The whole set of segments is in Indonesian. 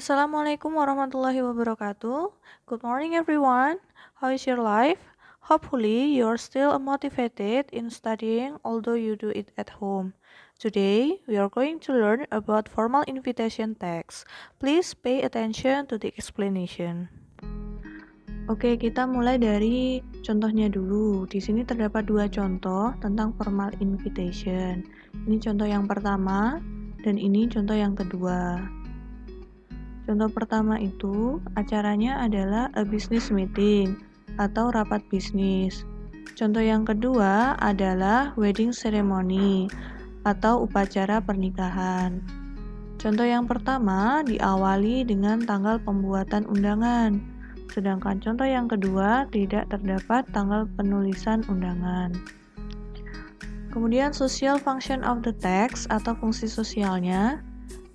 Assalamualaikum warahmatullahi wabarakatuh. Good morning, everyone. How is your life? Hopefully, you're still motivated in studying, although you do it at home. Today, we are going to learn about formal invitation text. Please pay attention to the explanation. Oke, kita mulai dari contohnya dulu. Di sini terdapat dua contoh tentang formal invitation. Ini contoh yang pertama, dan ini contoh yang kedua. Contoh pertama itu, acaranya adalah a business meeting atau rapat bisnis. Contoh yang kedua adalah wedding ceremony atau upacara pernikahan. Contoh yang pertama diawali dengan tanggal pembuatan undangan, sedangkan contoh yang kedua tidak terdapat tanggal penulisan undangan. Kemudian social function of the text atau fungsi sosialnya.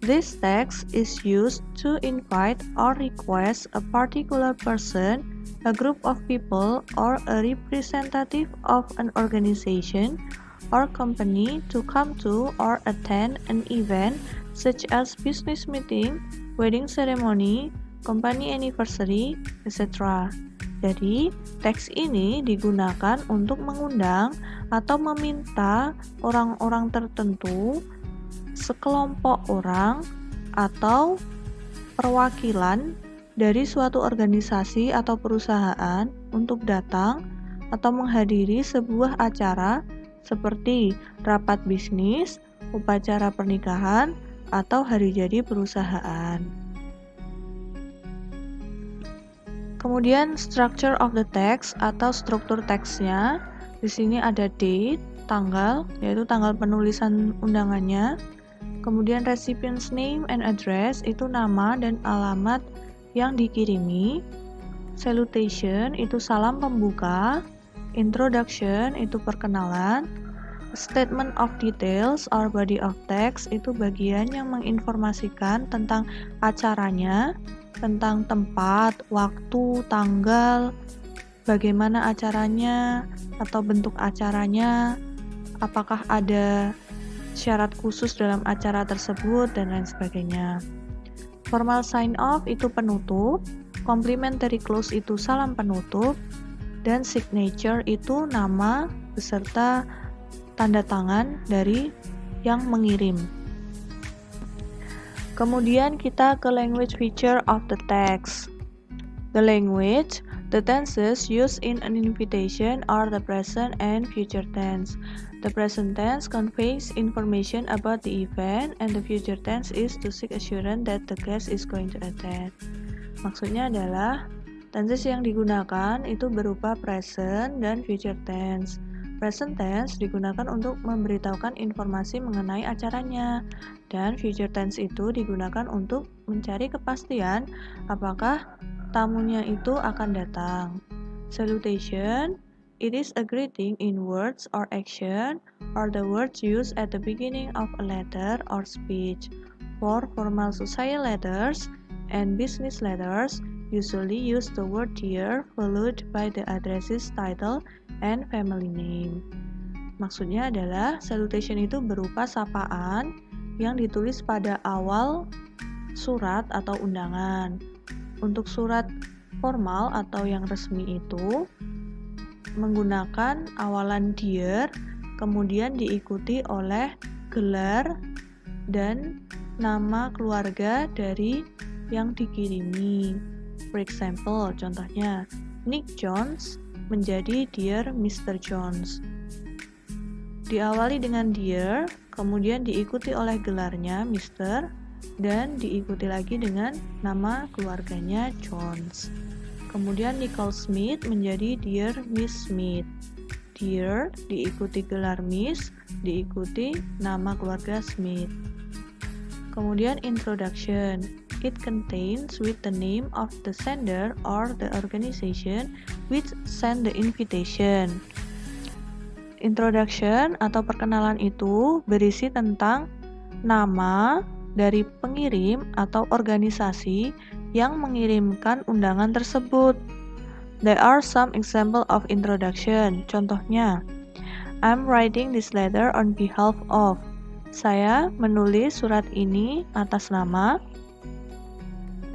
This text is used to invite or request a particular person, a group of people, or a representative of an organization or company to come to or attend an event such as business meeting, wedding ceremony, company anniversary, etc. Jadi, teks ini digunakan untuk mengundang atau meminta orang-orang tertentu, sekelompok orang, atau perwakilan dari suatu organisasi atau perusahaan untuk datang atau menghadiri sebuah acara seperti rapat bisnis, upacara pernikahan, atau hari jadi perusahaan. Kemudian structure of the text atau struktur teksnya. Di sini ada date, tanggal, yaitu tanggal penulisan undangannya. Kemudian recipient's name and address, itu nama dan alamat yang dikirimi. Salutation, itu salam pembuka. Introduction, itu perkenalan. Statement of details or body of text, itu bagian yang menginformasikan tentang acaranya, tentang tempat, waktu, tanggal, bagaimana acaranya, atau bentuk acaranya, apakah ada syarat khusus dalam acara tersebut, dan lain sebagainya. Formal sign off itu penutup, complimentary close itu salam penutup, dan signature itu nama beserta tanda tangan dari yang mengirim. Kemudian kita ke language feature of the text. The language, the tenses used in an invitation are the present and future tense. The present tense conveys information about the event, and the future tense is to seek assurance that the guest is going to attend. Maksudnya adalah, tenses yang digunakan itu berupa present dan future tense. Present tense digunakan untuk memberitahukan informasi mengenai acaranya, dan future tense itu digunakan untuk mencari kepastian apakah tamunya itu akan datang. Salutation, it is a greeting in words or action, or the words used at the beginning of a letter or speech. For formal society letters and business letters, usually use the word dear followed by the address's title and family name. Maksudnya adalah salutation itu berupa sapaan yang ditulis pada awal surat atau undangan. Untuk surat formal atau yang resmi itu menggunakan awalan dear, kemudian diikuti oleh gelar dan nama keluarga dari yang dikirimi. For example, contohnya Nick Jones menjadi Dear Mr. Jones. Diawali dengan Dear, kemudian diikuti oleh gelarnya Mr. dan diikuti lagi dengan nama keluarganya Jones. Kemudian Nicole Smith menjadi Dear Miss Smith. Dear diikuti gelar Miss, diikuti nama keluarga Smith. Kemudian introduction. It contains with the name of the sender or the organization which sent the invitation. Introduction atau perkenalan itu berisi tentang nama dari pengirim atau organisasi yang mengirimkan undangan tersebut. There are some example of introduction. Contohnya, I'm writing this letter on behalf of. Saya menulis surat ini atas nama.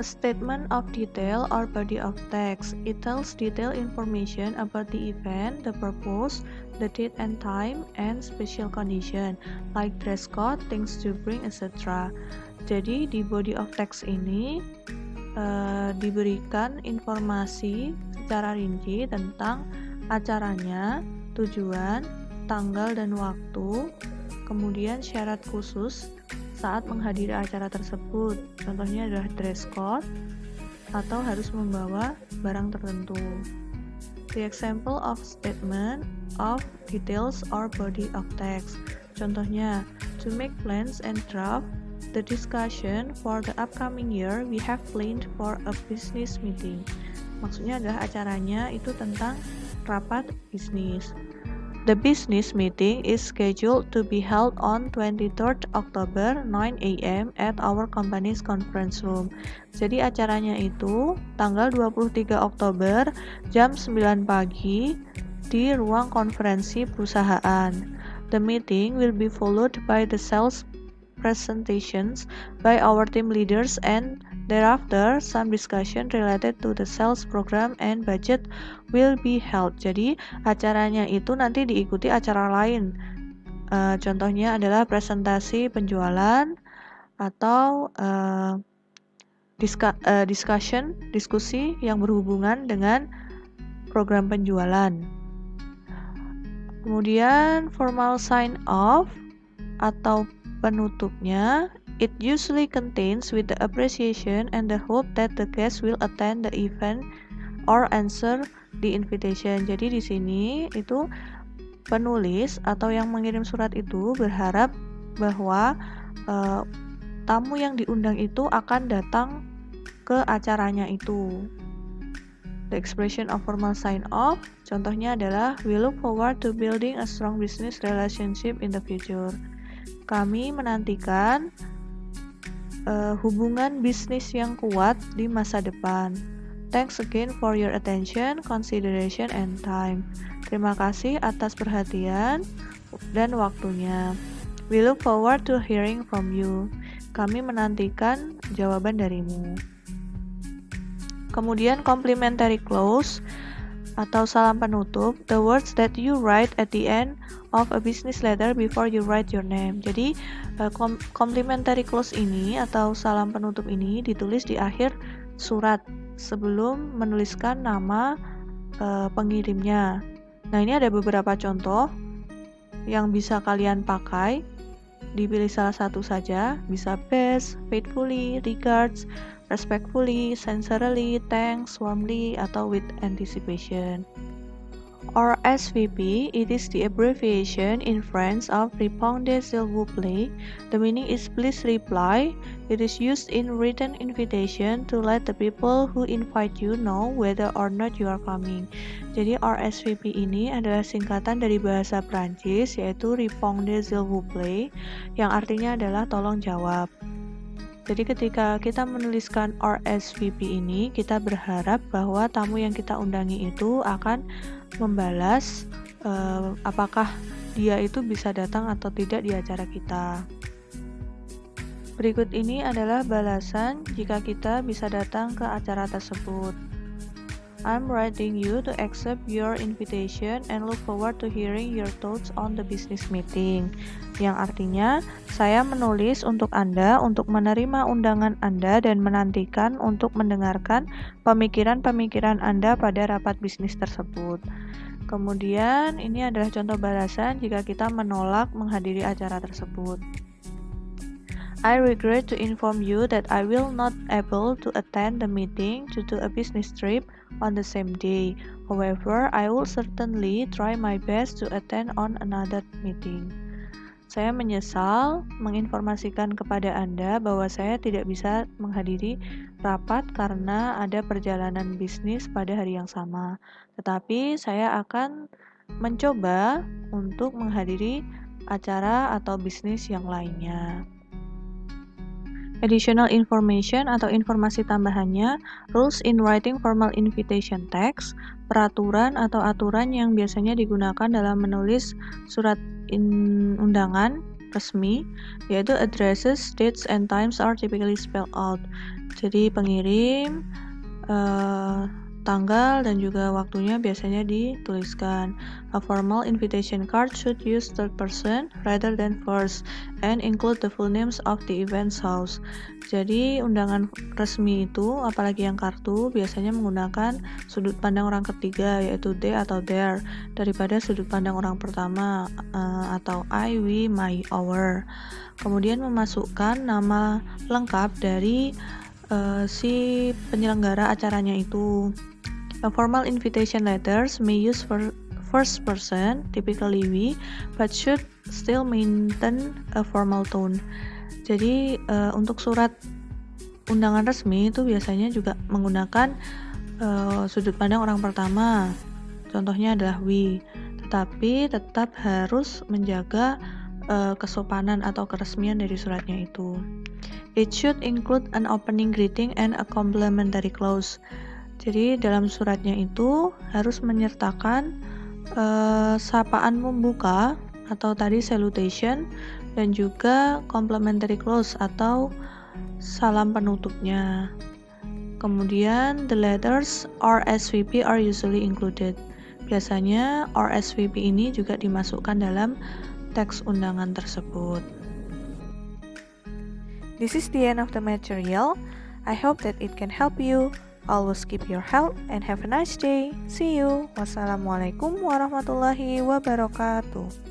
A statement of detail or body of text. It tells detailed information about the event, the purpose, the date and time, and special condition, like dress code, things to bring, etc. Jadi di body of text ini diberikan informasi secara rinci tentang acaranya, tujuan, tanggal dan waktu, kemudian syarat khusus saat menghadiri acara tersebut. Contohnya adalah dress code atau harus membawa barang tertentu. The example of statement of details or body of text. Contohnya, to make plans and draft the discussion for the upcoming year, we have planned for a business meeting. Maksudnya adalah acaranya itu tentang rapat bisnis. The business meeting is scheduled to be held on 23rd October 9 a.m. at our company's conference room. Jadi acaranya itu tanggal 23 Oktober jam 9 pagi di ruang konferensi perusahaan. The meeting will be followed by the sales presentations by our team leaders and thereafter some discussion related to the sales program and budget will be held. Jadi acaranya itu nanti diikuti acara lain. Contohnya adalah presentasi penjualan atau diskusi yang berhubungan dengan program penjualan. Kemudian formal sign off atau penutupnya, it usually contains with the appreciation and the hope that the guest will attend the event or answer the invitation. Jadi di sini itu penulis atau yang mengirim surat itu berharap bahwa tamu yang diundang itu akan datang ke acaranya itu. The expression of formal sign off, contohnya adalah we look forward to building a strong business relationship in the future. Kami menantikan hubungan bisnis yang kuat di masa depan. Thanks again for your attention, consideration, and time. Terima kasih atas perhatian dan waktunya. We look forward to hearing from you. Kami menantikan jawaban darimu. Kemudian complimentary close atau salam penutup, the words that you write at the end of a business letter before you write your name. Jadi complimentary close ini atau salam penutup ini ditulis di akhir surat sebelum menuliskan nama pengirimnya. Nah, ini ada beberapa contoh yang bisa kalian pakai. Dipilih salah satu saja, bisa best, faithfully, regards, respectfully, sincerely, thanks, warmly, atau with anticipation. Or SVP, it is the abbreviation in French of Répondez s'il vous plaît. The meaning is please reply. It is used in written invitation to let the people who invite you know whether or not you are coming. Jadi RSVP ini adalah singkatan dari bahasa Prancis yaitu Répondez s'il vous plaît, yang artinya adalah tolong jawab. Jadi ketika kita menuliskan RSVP ini, kita berharap bahwa tamu yang kita undangi itu akan membalas apakah dia itu bisa datang atau tidak di acara kita. Berikut ini adalah balasan jika kita bisa datang ke acara tersebut. I'm writing you to accept your invitation and look forward to hearing your thoughts on the business meeting. Yang artinya, saya menulis untuk Anda untuk menerima undangan Anda dan menantikan untuk mendengarkan pemikiran-pemikiran Anda pada rapat bisnis tersebut. Kemudian, ini adalah contoh balasan jika kita menolak menghadiri acara tersebut. I regret to inform you that I will not able to attend the meeting due to a business trip on the same day. However, I will certainly try my best to attend on another meeting. Saya menyesal menginformasikan kepada Anda bahwa saya tidak bisa menghadiri rapat karena ada perjalanan bisnis pada hari yang sama. Tetapi saya akan mencoba untuk menghadiri acara atau bisnis yang lainnya. Additional information atau informasi tambahannya, rules in writing formal invitation text, peraturan atau aturan yang biasanya digunakan dalam menulis surat undangan resmi, yaitu addresses, dates, and times are typically spelled out. Jadi pengirim, tanggal dan juga waktunya biasanya dituliskan. A formal invitation card should use third person rather than first and include the full names of the event's house. Jadi undangan resmi itu, apalagi yang kartu, biasanya menggunakan sudut pandang orang ketiga yaitu they atau their daripada sudut pandang orang pertama atau I, we, my, our. Kemudian memasukkan nama lengkap dari si penyelenggara acaranya itu. A formal invitation letters may use for first person, typically we, but should still maintain a formal tone. Jadi untuk surat undangan resmi itu biasanya juga menggunakan sudut pandang orang pertama. Contohnya adalah we, tetapi tetap harus menjaga kesopanan atau keresmian dari suratnya itu. It should include an opening greeting and a complimentary clause. Jadi dalam suratnya itu harus menyertakan sapaan pembuka atau tadi salutation dan juga complimentary clause atau salam penutupnya. Kemudian the letters RSVP are usually included. Biasanya RSVP ini juga dimasukkan dalam teks undangan tersebut. This is the end of the material. I hope that it can help you. Always keep your health and have a nice day. See you. Wassalamualaikum warahmatullahi wabarakatuh.